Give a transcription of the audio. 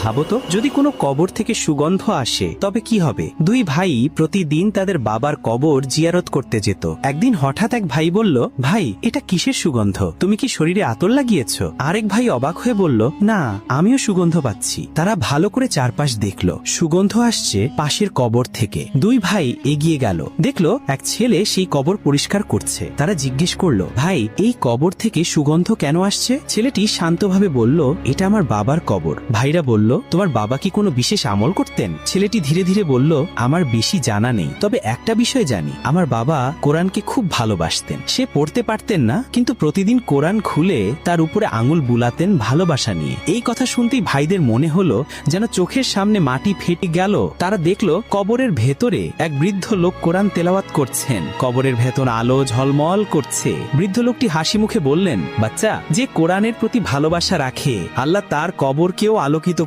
ভাবো তো, যদি কোনো কবর থেকে সুগন্ধ আসে তবে কি হবে? দুই ভাই প্রতিদিন তাদের বাবার কবর জিয়ারত করতে যেত। একদিন হঠাৎ এক ভাই বলল, ভাই এটা কিসের সুগন্ধ? তুমি কি শরীরে আতর লাগিয়েছ? আরেক ভাই অবাক হয়ে বলল, না, আমিও সুগন্ধ পাচ্ছি। তারা ভালো করে চারপাশ দেখলো, সুগন্ধ আসছে পাশের কবর থেকে। দুই ভাই এগিয়ে গেল, দেখলো এক ছেলে সেই কবর পরিষ্কার করছে। তারা জিজ্ঞেস করলো, ভাই এই কবর থেকে সুগন্ধ কেন আসছে? ছেলেটি শান্তভাবে বলল, এটা আমার বাবার কবর। ভাইরা বলল, তোমার বাবা কি কোনো বিশেষ আমল করতেন? ছেলেটি ধীরে ধীরে বলল, আমার বেশি জানা নেই, তবে একটা বিষয় জানি, আমার বাবা কোরআনকে খুব ভালোবাসতেন। সে পড়তে পারতেন না, কিন্তু প্রতিদিন কোরআন খুলে তার উপরে আঙুল বুলাতেন ভালোবাসা নিয়ে। এই কথা শুনতেই ভাইদের মনে হলো যেন চোখের সামনে মাটি ফেটে গেল। তারা দেখলো কবরের ভেতরে এক বৃদ্ধ লোক কোরআন তেলাওয়াত করছেন। কবরের ভেতর আলো ঝলমল করছে। বৃদ্ধ লোকটি হাসি মুখে বললেন, বাচ্চা, যে কোরআনের প্রতি ভালোবাসা রাখে, আল্লাহ তার কবরকেও আলোকিত